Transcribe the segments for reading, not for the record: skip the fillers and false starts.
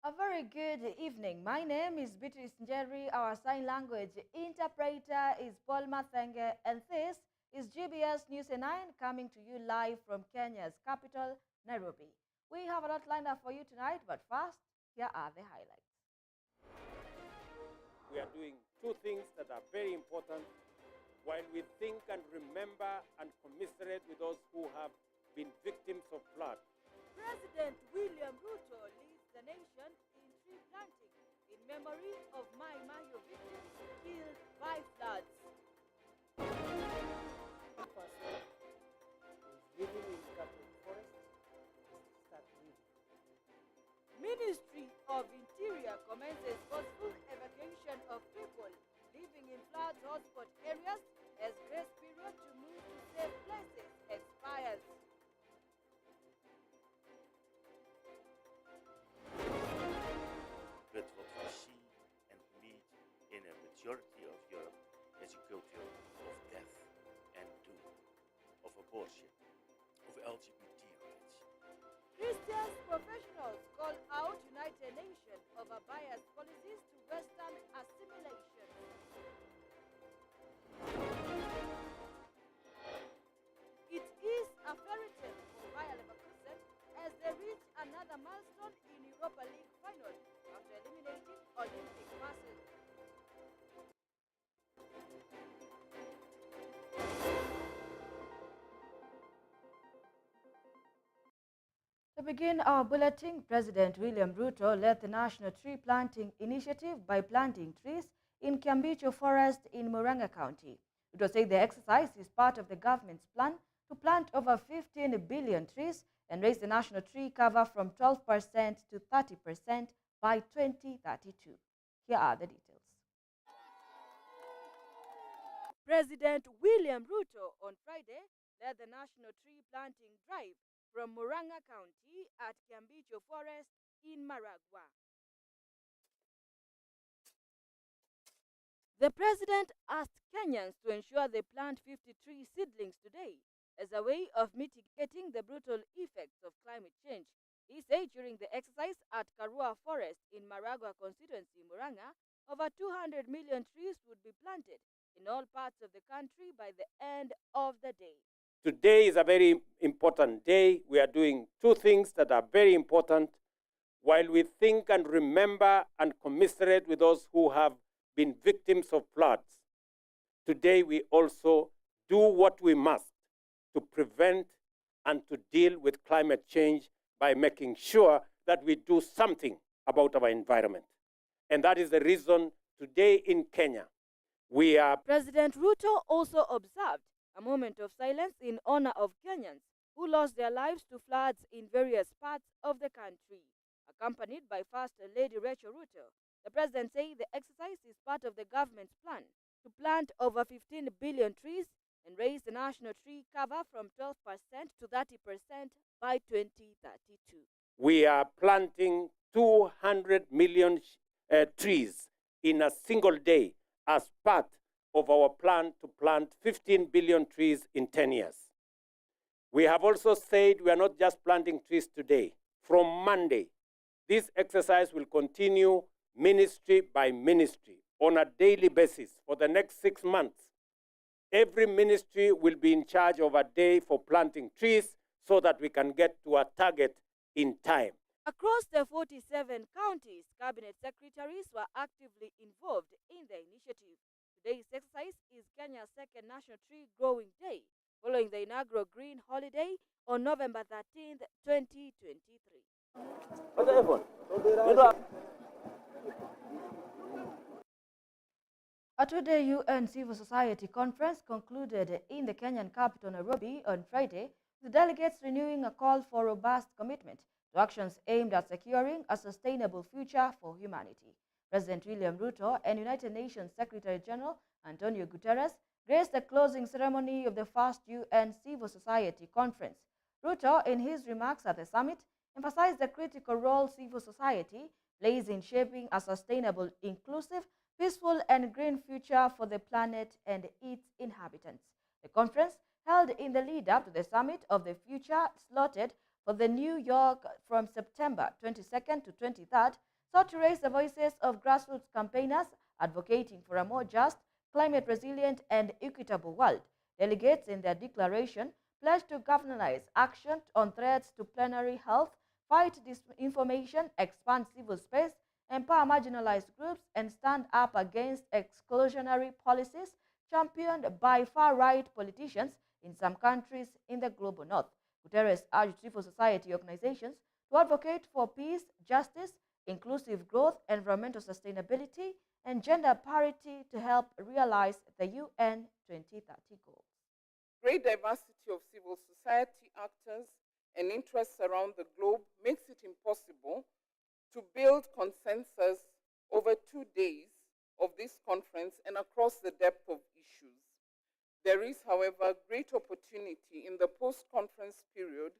A very good evening. My name is Beatrice Njeri. Our sign language interpreter is Paul Mathenge, and this is GBS News 9 coming to you live from Kenya's capital, Nairobi. We have a lot lined up for you tonight, but first, here are the highlights. We are doing two things that are very important while we think and remember and commiserate with those who have been victims of flood. President William Ruto leads the nation in tree planting in memory of Mai Mahiu victims killed by floods. Living in Catholic forest, start living. Ministry of Interior commences forceful evacuation of people living in flood hotspot areas as grace period to move to safe places expires. But what we see and meet in a majority of Europe is a culture of death and doom, of abortion, of LGBT rights. Christian professionals call out United Nations over biased policies to Western assimilation. It is a fairy tale for Bayer Leverkusen as they reach another milestone in Europa League final after eliminating Olympic Marseille. To begin our bulletin, President William Ruto led the National Tree Planting Initiative by planting trees in Kiambicho Forest in Murang'a County. Ruto said the exercise is part of the government's plan to plant over 15 billion trees and raise the national tree cover from 12% to 30% by 2032. Here are the details. President William Ruto on Friday led the National Tree Planting Drive from Murang'a County at Kiambicho Forest in Maragua. The president asked Kenyans to ensure they plant 53 seedlings today as a way of mitigating the brutal effects of climate change. He said during the exercise at Karua Forest in Maragua constituency, Murang'a, over 200 million trees would be planted in all parts of the country by the end of the day. Today is a very important day. We are doing two things that are very important while we think and remember and commiserate with those who have been victims of floods. Today we also do what we must to prevent and to deal with climate change by making sure that we do something about our environment. And that is the reason today in Kenya we are... President Ruto also observed a moment of silence in honor of Kenyans who lost their lives to floods in various parts of the country. Accompanied by First Lady Rachel Ruto, the president said the exercise is part of the government's plan to plant over 15 billion trees and raise the national tree cover from 12% to 30% by 2032. We are planting 200 million trees in a single day as part of our plan to plant 15 billion trees in 10 years. We have also said we are not just planting trees today. From Monday, this exercise will continue ministry by ministry on a daily basis for the next 6 months. Every ministry will be in charge of a day for planting trees so that we can get to a target in time. Across the 47 counties, cabinet secretaries were actively involved in the initiative. Today's exercise is Kenya's second National Tree Growing Day, following the inaugural Green Holiday on November 13th, 2023. A two-day UN Civil Society conference concluded in the Kenyan capital, Nairobi, on Friday, with delegates renewing a call for robust commitment to actions aimed at securing a sustainable future for humanity. President William Ruto and United Nations Secretary-General Antonio Guterres graced the closing ceremony of the first UN Civil Society conference. Ruto, in his remarks at the summit, emphasized the critical role civil society plays in shaping a sustainable, inclusive, peaceful and green future for the planet and its inhabitants. The conference, held in the lead-up to the Summit of the Future, slotted for the New York from September 22nd to 23rd sought to raise the voices of grassroots campaigners advocating for a more just, climate resilient, and equitable world. Delegates in their declaration pledged to galvanize action on threats to planetary health, fight disinformation, expand civil space, empower marginalized groups, and stand up against exclusionary policies championed by far-right politicians in some countries in the global north. Guterres urged civil society organizations to advocate for peace, justice, inclusive growth, environmental sustainability, and gender parity to help realize the UN 2030 goals. Great diversity of civil society actors and interests around the globe makes it impossible to build consensus over 2 days of this conference and across the depth of issues. There is, however, great opportunity in the post-conference period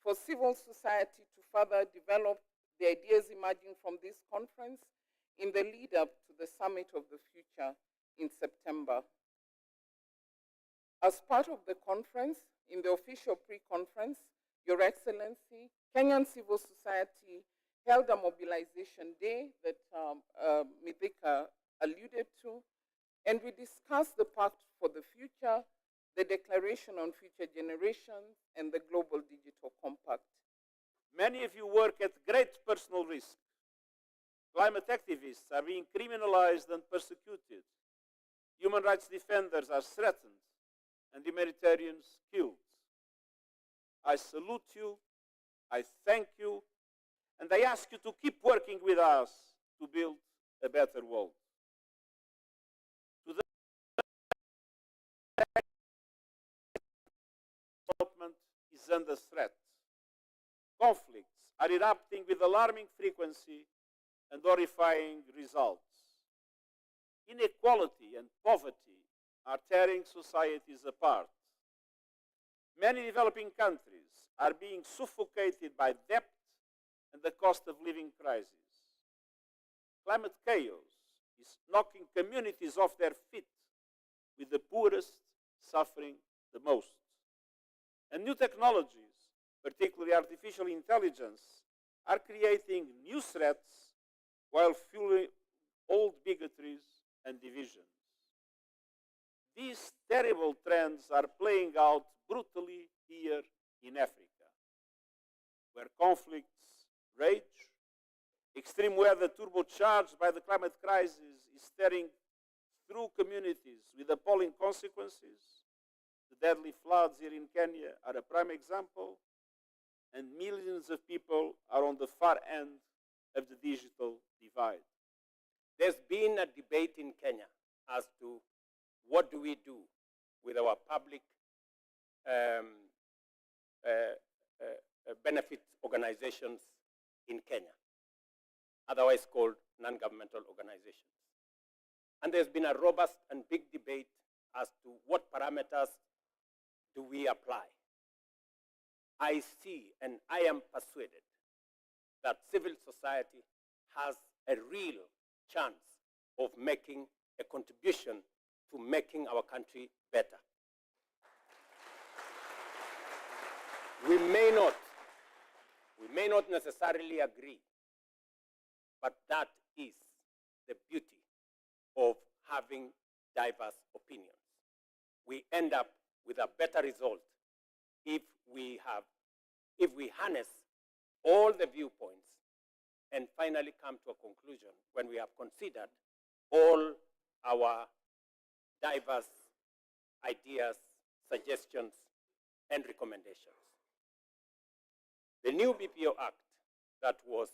for civil society to further develop the ideas emerging from this conference in the lead up to the Summit of the Future in September. As part of the conference, in the official pre-conference, Your Excellency, Kenyan civil society held a mobilization day that Mithika alluded to, and we discussed the path for the future, the Declaration on Future Generations, and the Global Digital Compact. Many of you work at great personal risk. Climate activists are being criminalized and persecuted. Human rights defenders are threatened and humanitarians killed. I salute you, I thank you, and I ask you to keep working with us to build a better world. Today, development is under threat. Conflicts are erupting with alarming frequency and horrifying results. Inequality and poverty are tearing societies apart. Many developing countries are being suffocated by debt and the cost of living crisis. Climate chaos is knocking communities off their feet, with the poorest suffering the most. And new technologies, particularly artificial intelligence, are creating new threats while fueling old bigotries and divisions. These terrible trends are playing out brutally here in Africa, where conflicts rage, extreme weather turbocharged by the climate crisis is tearing through communities with appalling consequences. The deadly floods here in Kenya are a prime example, and millions of people are on the far end of the digital divide. There's been a debate in Kenya as to what do we do with our public benefit organizations in Kenya, otherwise called non-governmental organizations. And there's been a robust and big debate as to what parameters do we apply. I see and I am persuaded that civil society has a real chance of making a contribution to making our country better. We may not necessarily agree, but that is the beauty of having diverse opinions. We end up with a better result if we harness all the viewpoints and finally come to a conclusion when we have considered all our diverse ideas, suggestions, and recommendations. The new BPO Act that was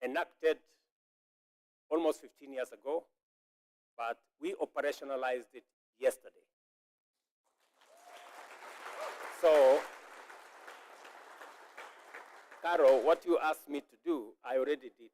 enacted almost 15 years ago, but we operationalized it yesterday. So, Caro, what you asked me to do, I already did.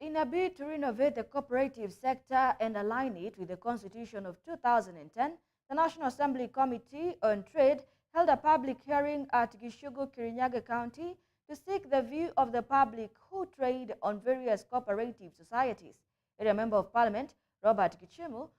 In a bid to renovate the cooperative sector and align it with the Constitution of 2010, the National Assembly Committee on Trade held a public hearing at Gishugu, Kirinyaga County to seek the view of the public who trade on various cooperative societies. A member of Parliament, Robert Kichimu,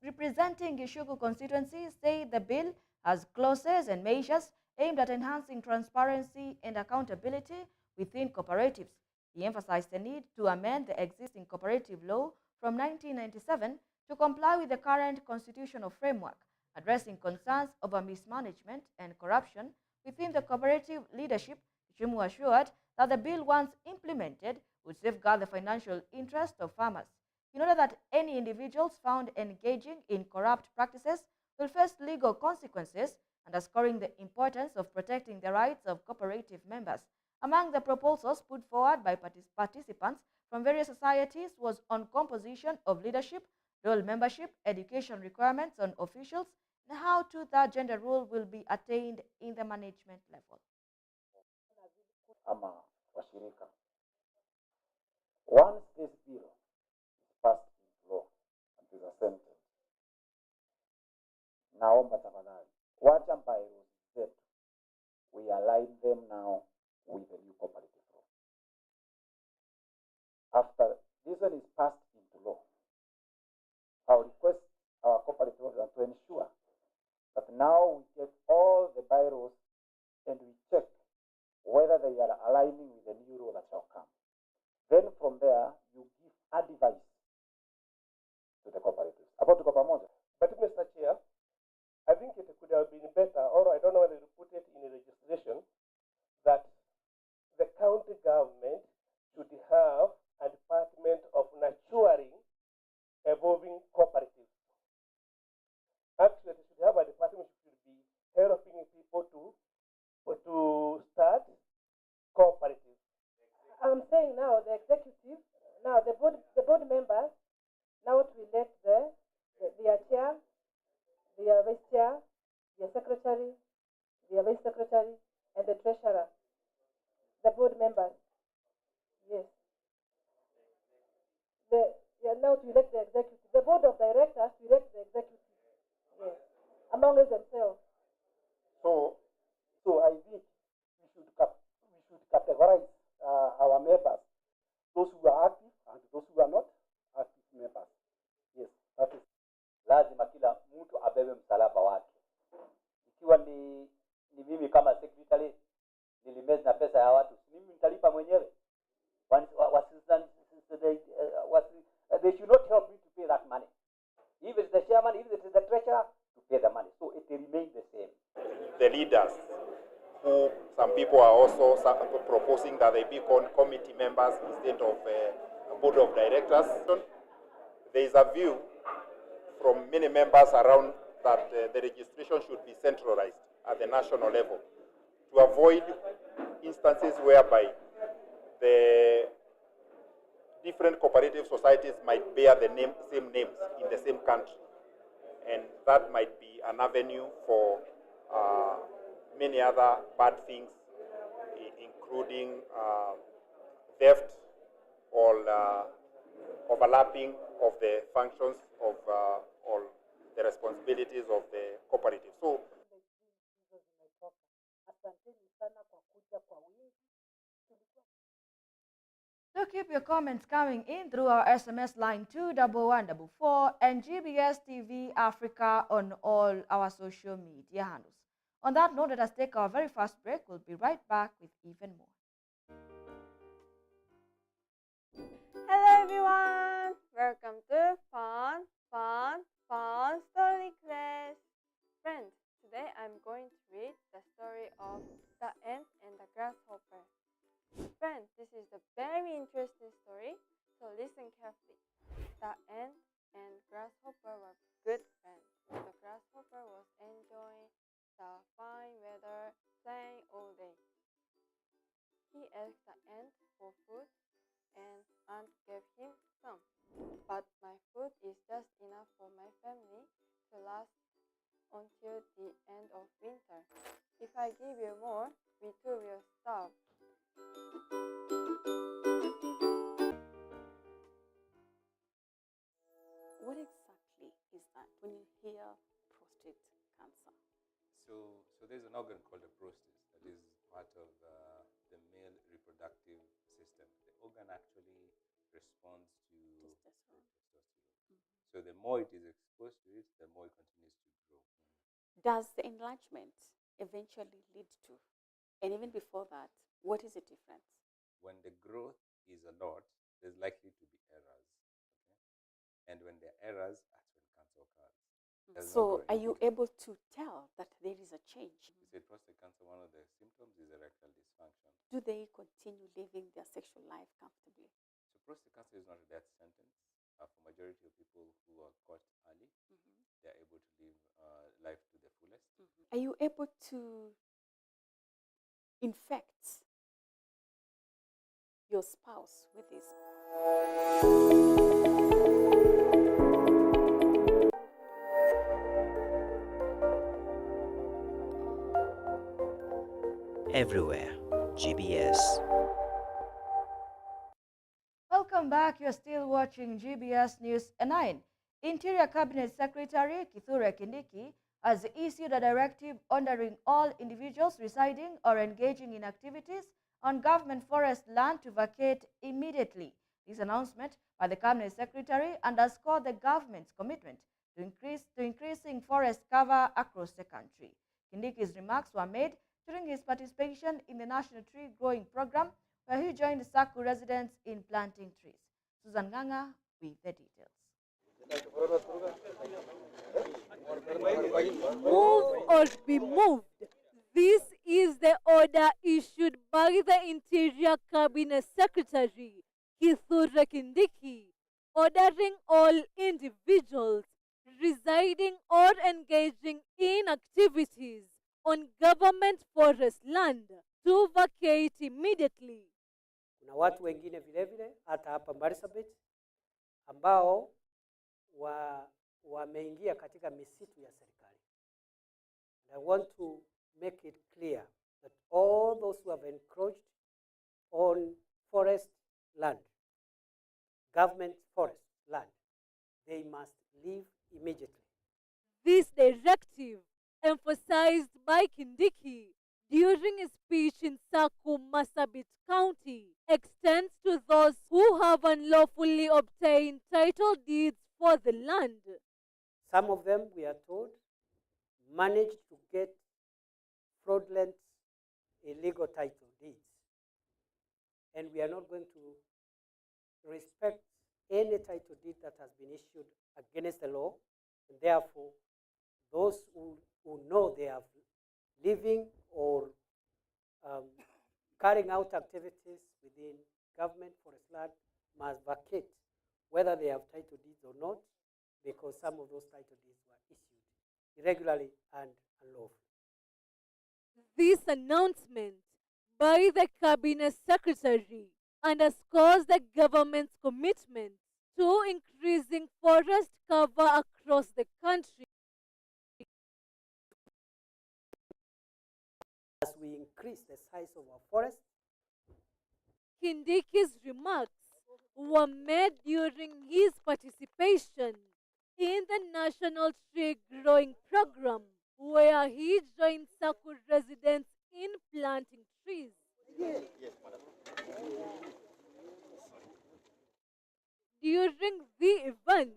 representing Gishugu constituency said the bill has clauses and measures aimed at enhancing transparency and accountability within cooperatives. He emphasized the need to amend the existing cooperative law from 1997 to comply with the current constitutional framework, addressing concerns over mismanagement and corruption within the cooperative leadership. Shimu assured that the bill, once implemented, would safeguard the financial interest of farmers. He noted that any individuals found engaging in corrupt practices will face legal consequences, underscoring the importance of protecting the rights of cooperative members. Among the proposals put forward by participants from various societies was on composition of leadership, role membership, education requirements on officials, and how two-third gender rule will be attained in the management level. Ama washirika. Once this bill is passed into law and is assented, naomba tafadhali wacha bylaws zetu we align them now with the new cooperative law. After this one is passed into law, I'll request our cooperative officers to ensure that now we get all the bylaws and we check whether they are aligning with the new law that shall come. Then from there, you give advice to the cooperatives. About tuko pamoja. But Mr. Chair, I think it could have been better, or I don't know whether to put it in a legislation, that the county government should have a department of nurturing evolving cooperatives. Actually, they should have a department which should be helping people to start cooperatives. I'm saying now the executive, now the board members, now to elect their chair, their vice chair, their secretary, their vice secretary, and the treasurer. The board members. Yes. Now to elect the executive. The board of directors to elect the executive. Yes. Among themselves. So I think we should categorize our members, those who are active and those who are not active members. Yes, that is. Lazima kila mtu abebe msalaba wake. Ikiwa ni mimi kama secretary nilimeza na pesa ya watu, mimi nitalipa mwenyewe. They should not help me to pay that money. If it's the chairman, if it is the treasurer, to pay the money. So it remains the same. The leaders, who some people are also proposing that they be committee members instead of a board of directors. There is a view from many members around that the registration should be centralized at the national level to avoid instances whereby the different cooperative societies might bear the same names in the same country, and that might be an avenue for many other bad things, including theft or overlapping of the functions of all the responsibilities of the cooperative. So So keep your comments coming in through our SMS line 21144 and GBS TV Africa on all our social media handles. On that note, let us take our very first break. We'll be right back with even more. Hello everyone! Welcome to Fun Story Class. Friends, today I'm going to read the story of the ant and the grasshopper. Friends, this is a very interesting story, so listen carefully. The ant and grasshopper were good friends. The grasshopper was enjoying the fine weather, playing all day. He asked the ant for food, and ant gave him some. But my food is just enough for my family to last until the end of winter. If I give you more, we too will starve. What exactly is that when you hear prostate cancer? So there's an organ called the prostate that is part of the male reproductive system. The organ actually responds to Testosterone. testosterone. So the more it is exposed to it, the more it continues to grow. Does the enlargement eventually lead to, and even before that, what is the difference? When the growth is a lot, there's likely to be errors. Okay? And when there are errors, that's when cancer occurs. Does not So, grow are you immediately. able to tell that there is a change? You said prostate cancer, one of the symptoms is erectile dysfunction. Do they continue living their sexual life comfortably? So prostate cancer is not a death sentence. For majority of people who are caught early, they are able to live life to the fullest. Are you able to infect your spouse with this? Everywhere, GBS. Welcome back. You're still watching GBS News 9. Interior Cabinet Secretary Kithure Kindiki has issued a directive ordering all individuals residing or engaging in activities on government forest land to vacate immediately. This announcement by the Cabinet Secretary underscored the government's commitment to increasing forest cover across the country. Kindiki's remarks were made during his participation in the National Tree Growing Program, where he joined Saku residents in planting trees. Susan Ganga with the details. Move or be moved. This is the order issued by the Interior Cabinet Secretary, Kithure Kindiki, ordering all individuals residing or engaging in activities on government forest land to vacate immediately. Kuna watu wengine vile vile hata hapa Marsabit ambao wameingia katika misitu ya serikali. And I want to make it clear that all those who have encroached on forest land, government forest land, they must leave immediately. This directive, emphasized by Kindiki during a speech in Saku, Marsabit County, extends to those who have unlawfully obtained title deeds for the land. Some of them, we are told, managed to get fraudulent, illegal title deeds. And we are not going to respect any title deed that has been issued against the law. And therefore, those who know they are living or carrying out activities within government forest land must vacate, whether they have title deeds or not, because some of those title deeds were issued irregularly and unlawfully. This announcement by the Cabinet Secretary underscores the government's commitment to increasing forest cover across the country. As we increase the size of our forests, Kindiki's remarks were made during his participation in the National Tree Growing Program, where he joined Saku residents in planting trees. During the event,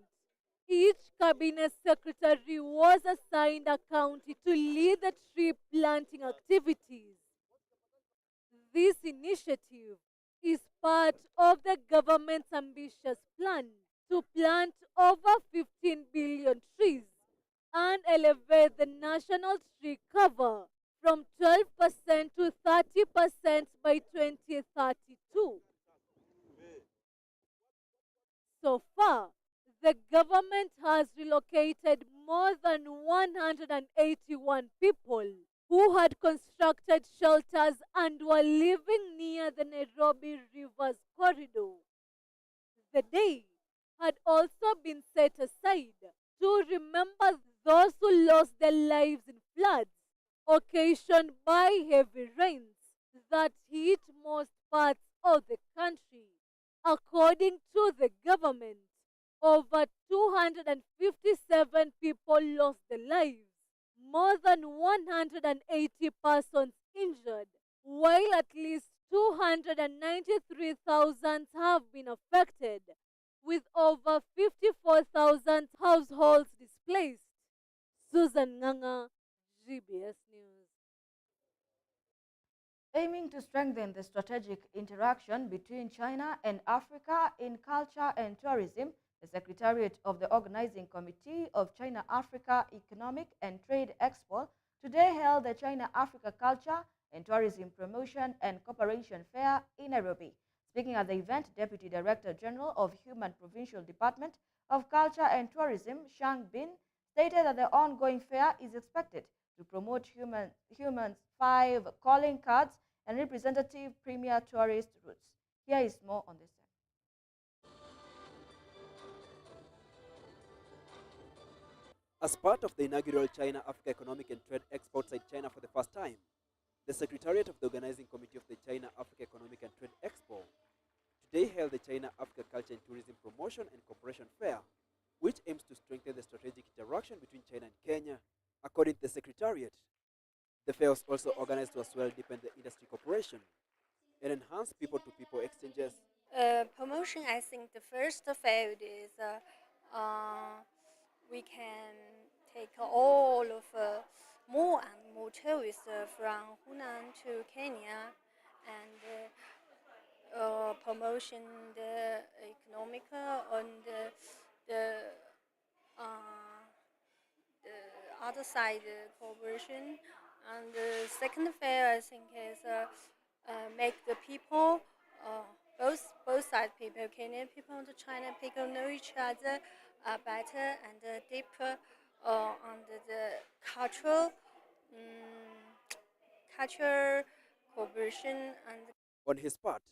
each cabinet secretary was assigned a county to lead the tree planting activities. This initiative is part of the government's ambitious plan to plant over 15 billion trees and elevate the national tree cover from 12% to 30% by 2032. So far, the government has relocated more than 181 people who had constructed shelters and were living near the Nairobi Rivers corridor. The day had also been set aside to remember those who lost their lives in floods occasioned by heavy rains that hit most parts of the country. According to the government, over 257 people lost their lives, more than 180 persons injured, while at least 293,000 have been affected, with over 54,000 households displaced. Susan Nganga, GBS News. Aiming to strengthen the strategic interaction between China and Africa in culture and tourism, the Secretariat of the Organizing Committee of China-Africa Economic and Trade Expo today held the China-Africa Culture and Tourism Promotion and Cooperation Fair in Nairobi. Speaking at the event, Deputy Director General of Human Provincial Department of Culture and Tourism, Shang Bin, stated that the ongoing fair is expected to promote humans' 5 calling cards and representative premier tourist routes. Here is more on this. As part of the inaugural China-Africa Economic and Trade Expo outside China for the first time, the Secretariat of the Organizing Committee of the China-Africa Economic and Trade Expo today held the China-Africa Culture and Tourism Promotion and Cooperation Fair, which aims to strengthen the strategic interaction between China and Kenya, according to the Secretariat. The fair was also organized to as well deepen the industry cooperation and enhance people-to-people exchanges. Promotion, I think the first field is we can take all of more and more tourists from Hunan to Kenya and promotion the economic and the other side cooperation. And the second fair, I think, is make the people, both side people, Kenyan people and China people, know each other better and deeper on the cultural cooperation and. On his part,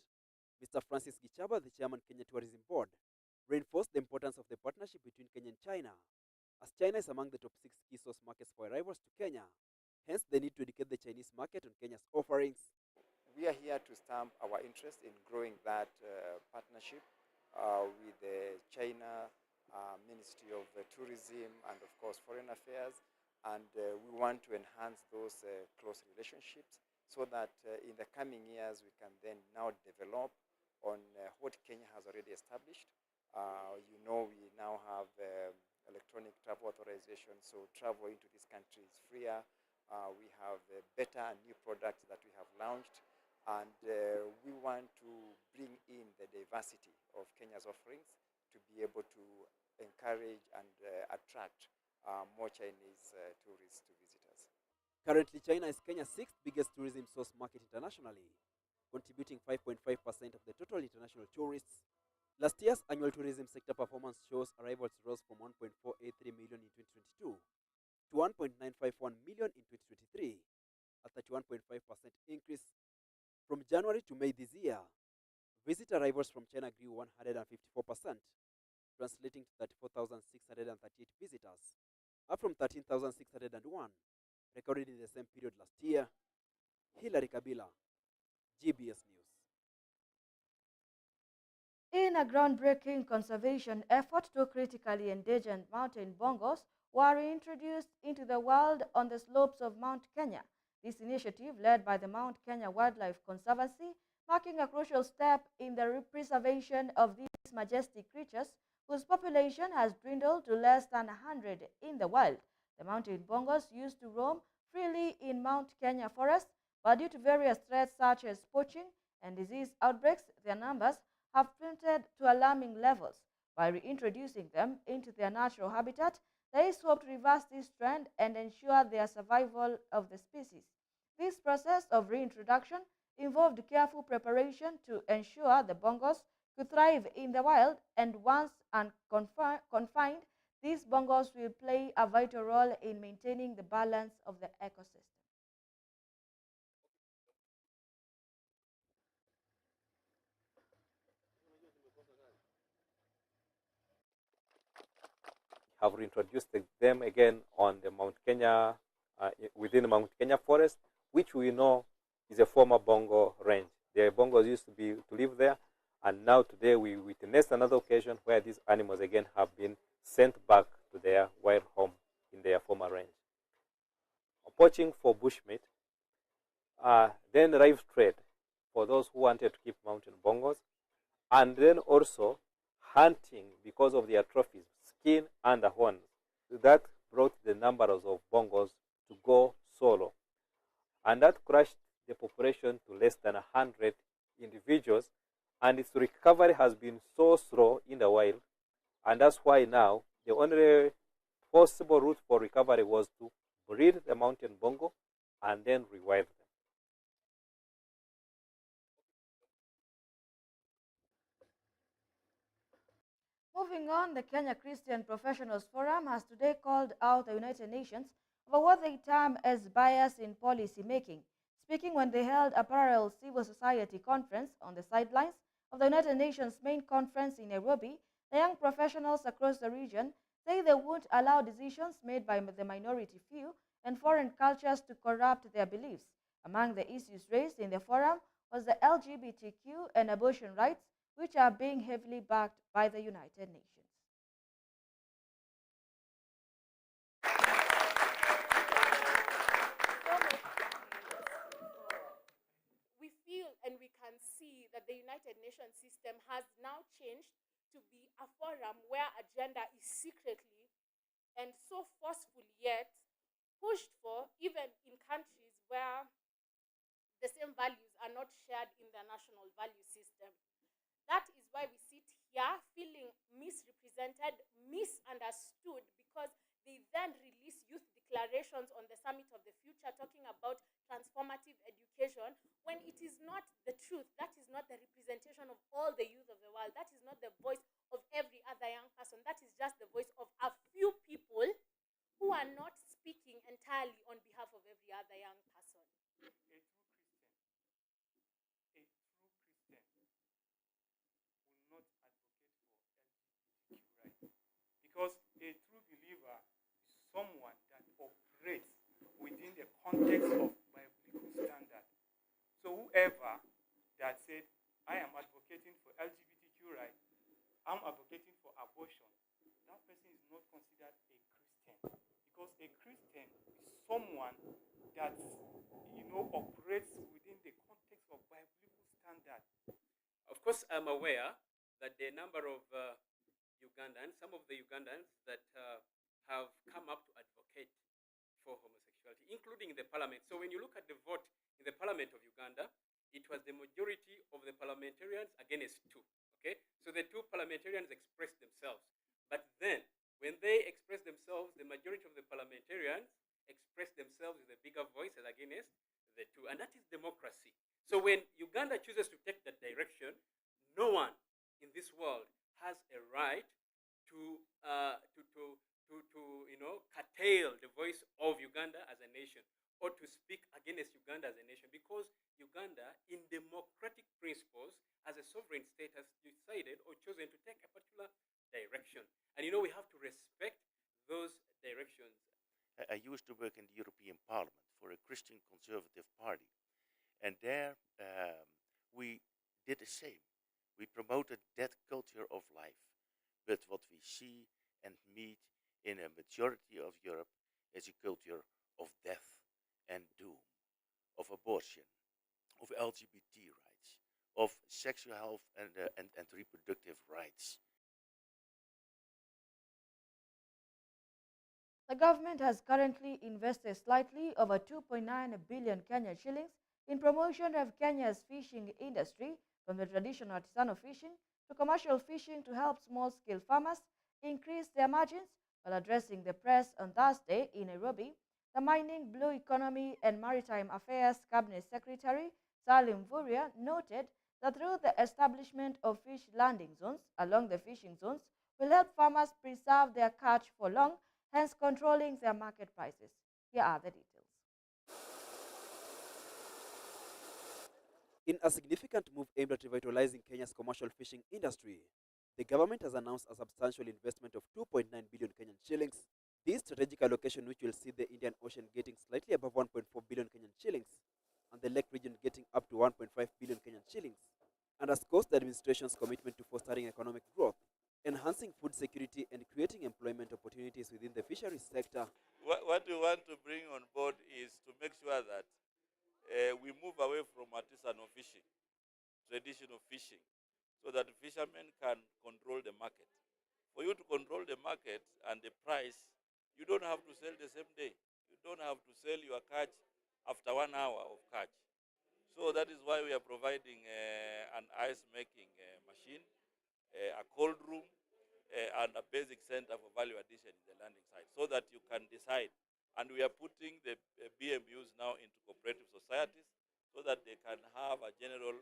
Mr. Francis Gichaba, the chairman Kenya Tourism Board, reinforced the importance of the partnership between Kenya and China, as China is among the top 6 key source markets for arrivals to Kenya. Hence, the need to educate the Chinese market on Kenya's offerings. We are here to stamp our interest in growing that partnership with the China Ministry of Tourism and, of course, Foreign Affairs. And we want to enhance those close relationships so that in the coming years we can then now develop on what Kenya has already established. You know, we now have electronic travel authorization, so travel into this country is freer. We have better and new products that we have launched, and we want to bring in the diversity of Kenya's offerings to be able to encourage and attract more Chinese tourists to visit us. Currently, China is Kenya's 6th biggest tourism source market internationally, contributing 5.5% of the total international tourists. Last year's annual tourism sector performance shows arrivals rose from 1.483 million in 2022 to 1.951 million in 2023, a 31.5% increase. From January to May this year, visit arrivals from China grew 154%, translating to 34,638 visitors, up from 13,601 recorded in the same period last year. Hilary Kabila, GBS News. In a groundbreaking conservation effort, 2 critically endangered mountain bongos were reintroduced into the wild on the slopes of Mount Kenya. This initiative, led by the Mount Kenya Wildlife Conservancy, marking a crucial step in the preservation of these majestic creatures whose population has dwindled to less than 100 in the wild. The mountain bongos used to roam freely in Mount Kenya forest, but due to various threats such as poaching and disease outbreaks, their numbers have plummeted to alarming levels. By reintroducing them into their natural habitat, there is hope to reverse this trend and ensure their survival of the species. This process of reintroduction involved careful preparation to ensure the bongos could thrive in the wild, and once confined, these bongos will play a vital role in maintaining the balance of the ecosystem. Have reintroduced them again on the Mount Kenya, within the Mount Kenya forest, which we know is a former bongo range. The bongos used to live there, and now today we witnessed another occasion where these animals again have been sent back to their wild home in their former range. Poaching for bushmeat, then rive trade for those who wanted to keep mountain bongos, and then also hunting because of their trophies, skin and the horns. That brought the numbers of bongos to go solo, and that crushed the population to less than 100 individuals, and its recovery has been so slow in the wild, and that's why now the only possible route for recovery was to breed the mountain bongo and then rewild them. Moving on, the Kenya Christian Professionals Forum has today called out the United Nations over what they term as bias in policy making. Speaking when they held a parallel civil society conference on the sidelines of the United Nations main conference in Nairobi, the young professionals across the region say they won't allow decisions made by the minority few and foreign cultures to corrupt their beliefs. Among the issues raised in the forum was the LGBTQ and abortion rights, which are being heavily backed by the United Nations. We feel and we can see that the United Nations system has now changed to be a forum where agenda is secretly and so forcefully yet pushed for, even in countries where the same values are not shared in the national value system. That is why we sit here feeling misrepresented, misunderstood, because they then release youth declarations on the Summit of the Future talking about transformative education when it is not the truth. That is not the representation of all the youth of the world. That is not the voice of every other young person. That is just the voice of a few people who are not speaking entirely on behalf of every other young person. Because a true believer is someone that operates within the context of biblical standard. So whoever that said, I am advocating for LGBTQ rights, I'm advocating for abortion, that person is not considered a Christian. Because a Christian is someone that, operates within the context of biblical standard. Of course, I'm aware that the number of Ugandans, some of the Ugandans that have come up to advocate for homosexuality, including the parliament. So when you look at the vote in the parliament of Uganda, it was the majority of the parliamentarians against two. Okay, so the two parliamentarians expressed themselves, but then when they expressed themselves, the majority of the parliamentarians expressed themselves with a bigger voice as against the two, and that is democracy. So when Uganda chooses to take that direction, no one in this world has a right to curtail the voice of Uganda as a nation, or to speak against Uganda as a nation, because Uganda, in democratic principles, as a sovereign state, has decided or chosen to take a particular direction. And we have to respect those directions. I used to work in the European Parliament for a Christian Conservative Party, and there we did the same. We promoted that culture of life. But what we see and meet in a majority of Europe is a culture of death and doom, of abortion, of LGBT rights, of sexual health and reproductive rights. The government has currently invested slightly over 2.9 billion Kenyan shillings in promotion of Kenya's fishing industry, from the traditional artisanal fishing to commercial fishing, to help small-scale farmers increase their margins. While addressing the press on Thursday in Nairobi, the Mining, Blue Economy and Maritime Affairs Cabinet Secretary Salim Vuria noted that through the establishment of fish landing zones along the fishing zones will help farmers preserve their catch for long, hence controlling their market prices. Here are the details. In a significant move aimed at revitalizing Kenya's commercial fishing industry, the government has announced a substantial investment of 2.9 billion Kenyan shillings. This strategic allocation, which will see the Indian Ocean getting slightly above 1.4 billion Kenyan shillings and the Lake region getting up to 1.5 billion Kenyan shillings, underscores the administration's commitment to fostering economic growth, enhancing food security, and creating employment opportunities within the fisheries sector. What we want to bring on board is to make sure that we move away from artisanal fishing. traditional fishing so that fishermen can control the market. For you to control the market and the price, you don't have to sell the same day. You don't have to sell your catch after 1 hour of catch. So that is why we are providing an ice-making machine, a cold room, and a basic center for value addition in the landing site so that you can decide. And we are putting the BMUs now into cooperative societies so that they can have a general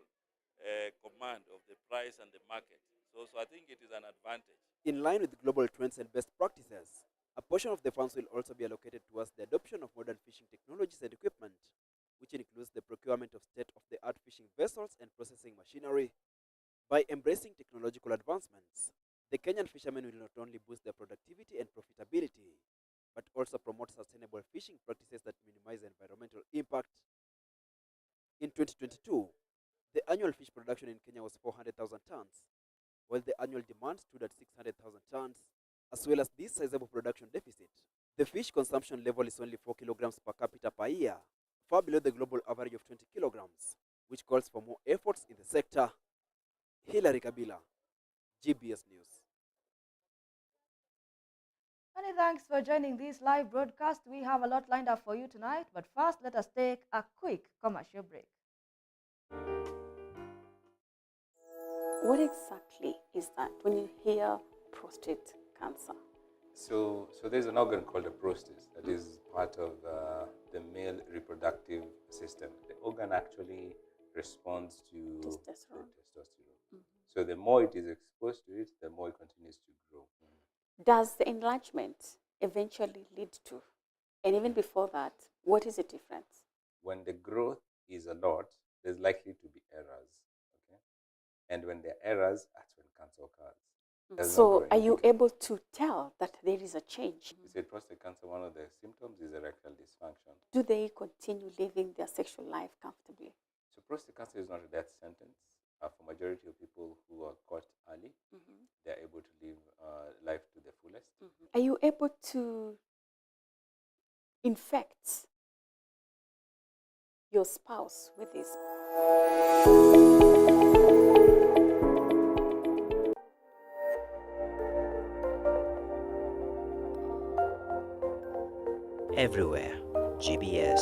command of the price and the market. So I think it is an advantage. In line with global trends and best practices, a portion of the funds will also be allocated towards the adoption of modern fishing technologies and equipment, which includes the procurement of state-of-the-art fishing vessels and processing machinery. By embracing technological advancements, the Kenyan fishermen will not only boost their productivity and profitability, but also promote sustainable fishing practices that minimize environmental impact. In 2022, the annual fish production in Kenya was 400,000 tons, while the annual demand stood at 600,000 tons. As well as this sizable production deficit, the fish consumption level is only 4 kilograms per capita per year, far below the global average of 20 kilograms, which calls for more efforts in the sector. Hilary Kabila, GBS News. Many thanks for joining this live broadcast. We have a lot lined up for you tonight, but first let us take a quick commercial break. What exactly is that when you hear prostate cancer? So there's an organ called the prostate that is part of the male reproductive system. The organ actually responds to testosterone. So the more it is exposed to it, the more it continues to grow. Does the enlargement eventually lead to, and even before that, what is the difference? When the growth is a lot, there's likely to be errors. Okay? And when there are errors, that's when cancer occurs. So are you able to tell that there is a change? You said prostate cancer, one of the symptoms is erectile dysfunction. Do they continue living their sexual life comfortably? So prostate cancer is not a death sentence. For majority of people who are caught early, they're able to live life to the fullest. Are you able to infect your spouse with this? Everywhere, GBS.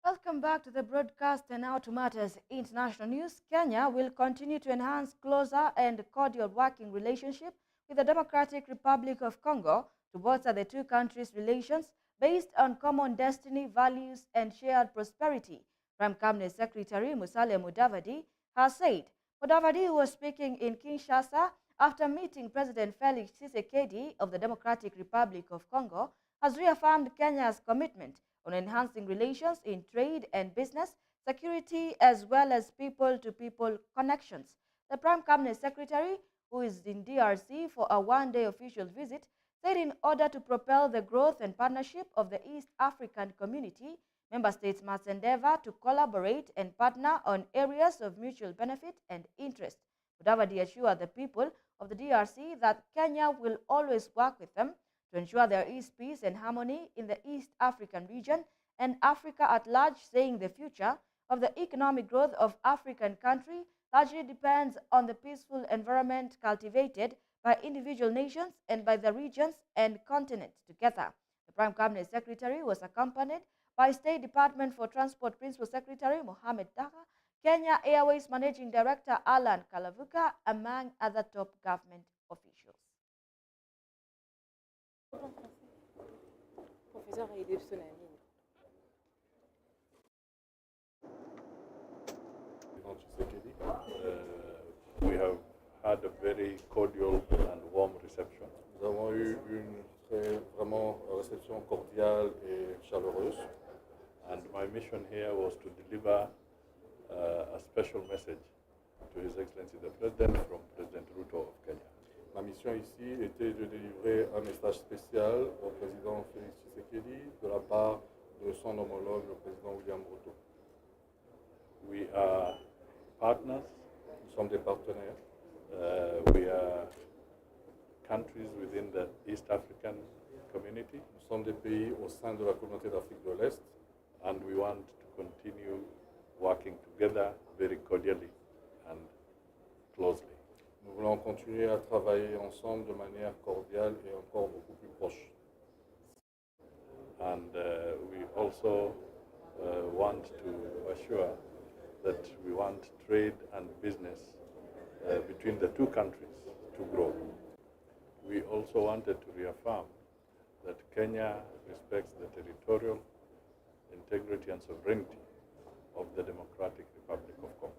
Welcome back to the broadcast, and now to matters international news. Kenya will continue to enhance closer and cordial working relationship with the Democratic Republic of Congo to bolster the two countries' relations based on common destiny, values, and shared prosperity. Prime Cabinet Secretary Musalia Mudavadi has said. Mudavadi, who was speaking in Kinshasa after meeting President Felix Tshisekedi of the Democratic Republic of Congo, has reaffirmed Kenya's commitment on enhancing relations in trade and business, security, as well as people-to-people connections. The Prime Cabinet Secretary, who is in DRC for a one-day official visit, said in order to propel the growth and partnership of the East African community, member states must endeavor to collaborate and partner on areas of mutual benefit and interest. Mudavadi assured the people of the DRC that Kenya will always work with them to ensure there is peace and harmony in the East African region and Africa at large, saying the future of the economic growth of African countries largely depends on the peaceful environment cultivated by individual nations and by the regions and continent together. The Prime Cabinet Secretary was accompanied by State Department for Transport Principal Secretary Mohamed Daga, Kenya Airways Managing Director Alan Kalavuka, among other top government officials. We have had a very cordial and warm reception. Nous avons eu une vraiment réception cordiale et chaleureuse. And my mission here was to deliver a special message to His Excellency the President from President Ruto of Kenya. Ma mission ici était de délivrer un message spécial au président Félix Tshisekedi de la part de son homologue, le président William Ruto. We are partners. Nous sommes des partenaires. We are countries within the East African community. Nous sommes des pays au sein de la communauté d'Afrique de l'Est. And we want to continue working together. together very cordially and closely. Nous voulons continuer à travailler ensemble de manière cordiale et encore beaucoup plus proche. And we also want to assure that we want trade and business between the two countries to grow. We also wanted to reaffirm that Kenya respects the territorial integrity and sovereignty of the Democratic Republic of Congo.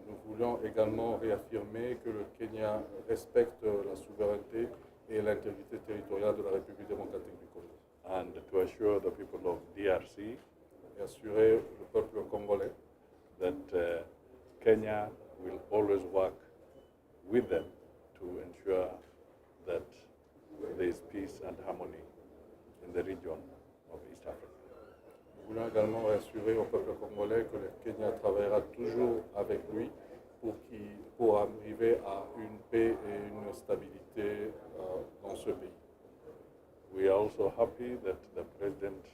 Nous voulions également réaffirmer que le Kenya respecte la souveraineté et l'intégrité territoriale de la République démocratique du Congo. And to assure the people of DRC et assurer le peuple congolais that Kenya will always work with them to ensure that there is peace and harmony in the region of East Africa. Nous voulons également assurer au peuple congolais que le Kenya travaillera toujours avec lui pour arriver à une paix et une stabilité dans ce pays. We are also happy that the President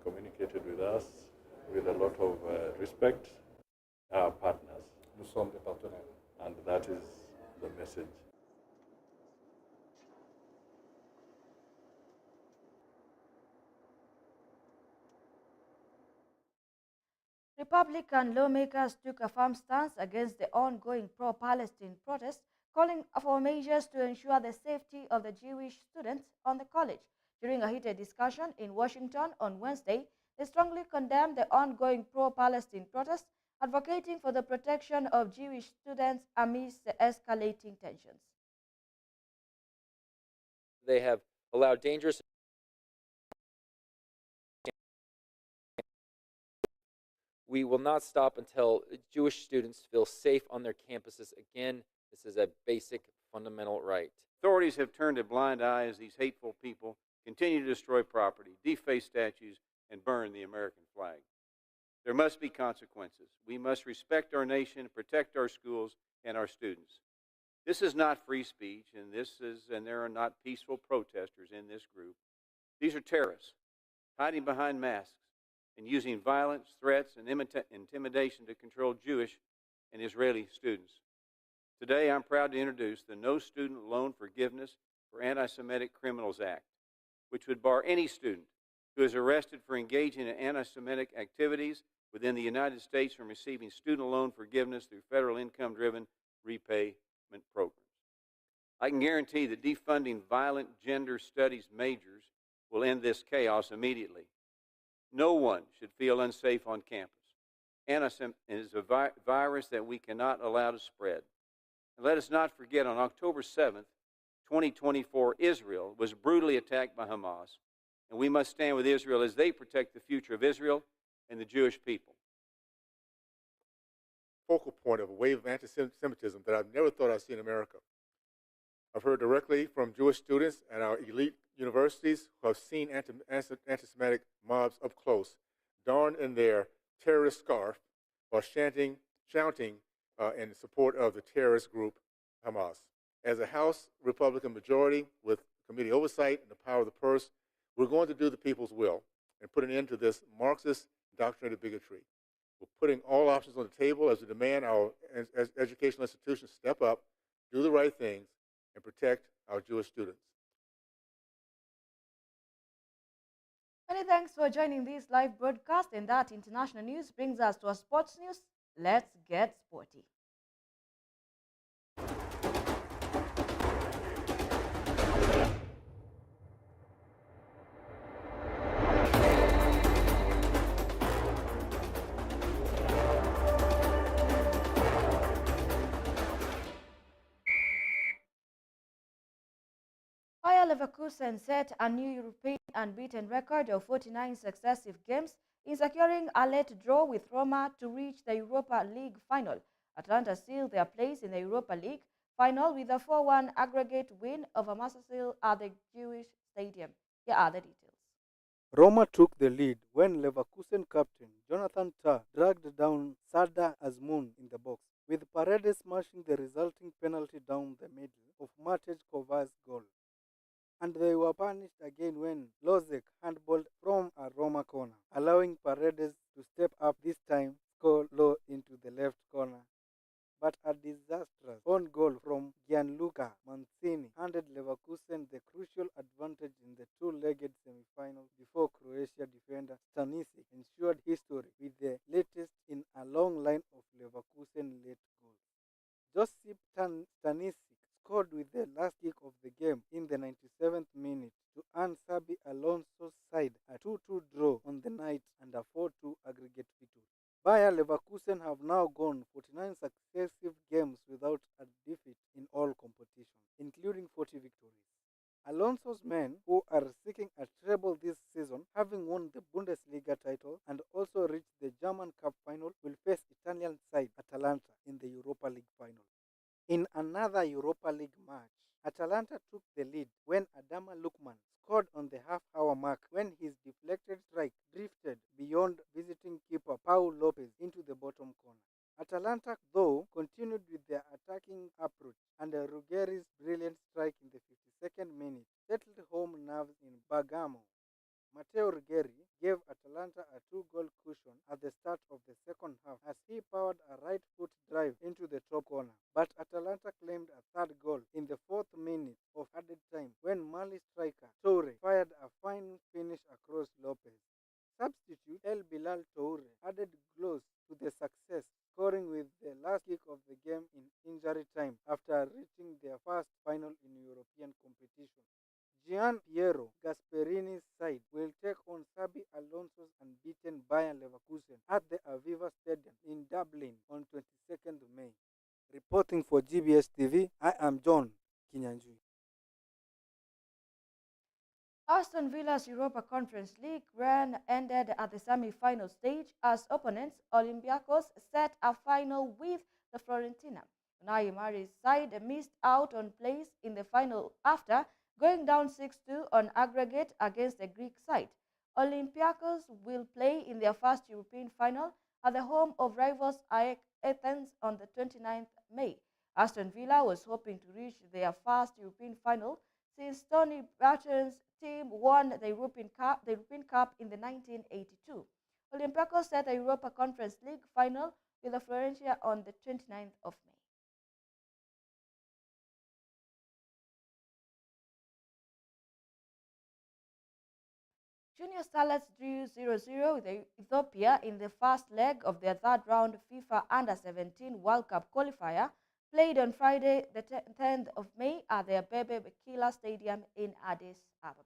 communicated with us with a lot of respect, our partners. Nous sommes des partenaires. And that is the message. Republican lawmakers took a firm stance against the ongoing pro-Palestine protests, calling for measures to ensure the safety of the Jewish students on the college. During a heated discussion in Washington on Wednesday, they strongly condemned the ongoing pro-Palestine protests, advocating for the protection of Jewish students amidst the escalating tensions. They have allowed dangerous We will not stop until Jewish students feel safe on their campuses. Again, this is a basic fundamental right. Authorities have turned a blind eye as these hateful people continue to destroy property, deface statues, and burn the American flag. There must be consequences. We must respect our nation, protect our schools, and our students. This is not free speech, and there are not peaceful protesters in this group. These are terrorists hiding behind masks and using violence, threats, and intimidation to control Jewish and Israeli students. Today, I'm proud to introduce the No Student Loan Forgiveness for Anti-Semitic Criminals Act, which would bar any student who is arrested for engaging in anti-Semitic activities within the United States from receiving student loan forgiveness through federal income-driven repayment programs. I can guarantee that defunding violent gender studies majors will end this chaos immediately. No one should feel unsafe on campus. Anti-Semitism is a virus that we cannot allow to spread. And let us not forget, on October 7th, 2024, Israel was brutally attacked by Hamas, and we must stand with Israel as they protect the future of Israel and the Jewish people. Focal point of a wave of anti-Semitism that I've never thought I'd see in America. I've heard directly from Jewish students at our elite universities who have seen anti-Semitic mobs up close, darned in their terrorist scarf while shouting in support of the terrorist group Hamas. As a House Republican majority with committee oversight and the power of the purse, we're going to do the people's will and put an end to this Marxist indoctrinated bigotry. We're putting all options on the table as we demand our educational institutions step up, do the right things, and protect our Jewish students. Many thanks for joining this live broadcast, and that international news brings us to our sports news. Let's get sporty. Bayer Leverkusen set a new European unbeaten record of 49 successive games in securing a late draw with Roma to reach the Europa League final. Atalanta sealed their place in the Europa League final with a 4-1 aggregate win over Marseille at the Jewish Stadium. Here are the details. Roma took the lead when Leverkusen captain Jonathan Tah dragged down Sada Azmoun in the box, with Paredes smashing the resulting penalty down the middle of Matej Kovacs' goal. And they were punished again when Lozek handballed from a Roma corner, allowing Paredes to step up, this time score low into defender Stanisic ensured history with the latest in a long line of Leverkusen late goals. Josip Stanisic scored with the last kick of the game in the 97th minute to earn Xabi Alonso's side a 2-2 draw on the night and a 4-2 aggregate victory. Bayer Leverkusen have now gone 49 successive games without a defeat in all competitions, including 40 victories. Alonso's men, who are seeking a treble this season, having won the Bundesliga title and also reached the German Cup final, will face Italian side Atalanta in the Europa League final. In another Europa League match, Atalanta took the lead when Adama Lukman scored on the half-hour mark when his deflected strike drifted beyond visiting keeper Paul Lopez into the bottom corner. Atalanta, though, continued with their attacking approach, and Ruggeri's brilliant strike in the 52nd minute settled home nerves in Bergamo. Matteo Ruggeri gave Atalanta a 2-goal cushion at the start of the second half as he powered a right-foot drive into the top corner. But Atalanta claimed a third goal in the 4th minute of added time when Mali striker Toure fired a fine finish across Lopez. Substitute El Bilal Toure added gloss to the success, scoring with the last kick of the game in injury time after reaching their first final in European competition. Gian Piero Gasperini's side will take on Xabi Alonso's unbeaten Bayer Leverkusen at the Aviva Stadium in Dublin on 22nd May. Reporting for GBS TV, I am John Kinyanjui. Aston Villa's Europa Conference League run ended at the semi-final stage as opponents Olympiacos set a final with the Fiorentina. Unai Emery's side missed out on place in the final after going down 6-2 on aggregate against the Greek side. Olympiacos will play in their first European final at the home of rivals AEK Athens on the 29th May. Aston Villa was hoping to reach their first European final since Tony Barton's team won the European Cup in the 1982. Olympiacos set a Europa Conference League final with the Fiorentina on the 29th of May. Junior Starlets drew 0-0 with Ethiopia in the first leg of their third-round FIFA Under-17 World Cup qualifier, played on Friday, the 10th of May at the Abebe Bikila Stadium in Addis Ababa.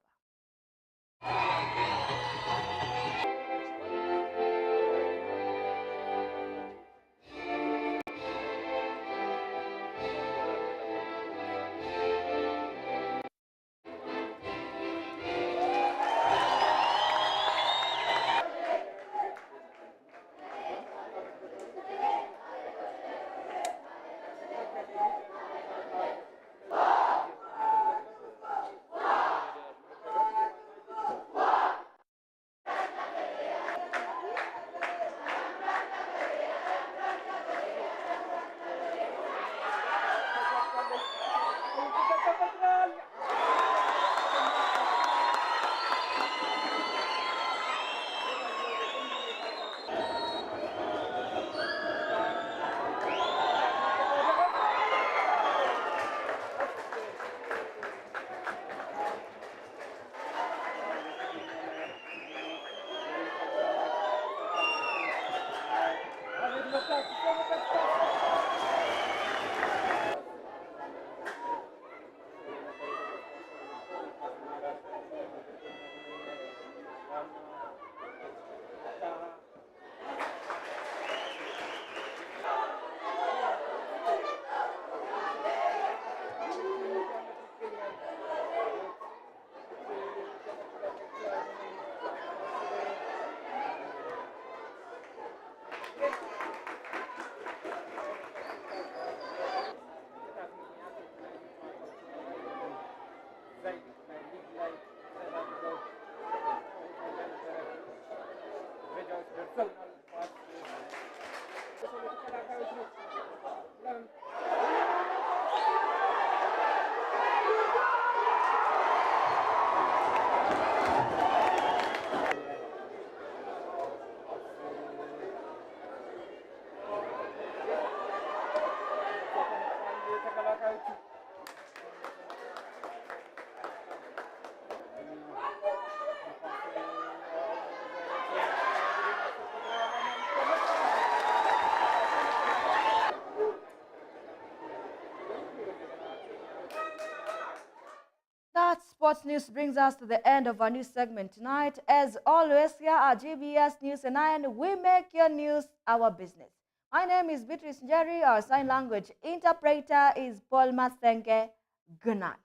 sports news brings us to the end of our news segment tonight. As always, here at GBS News and 9, we make your news our business. My name is Beatrice Njeri. Our sign language interpreter is Paul Masenke. Good night.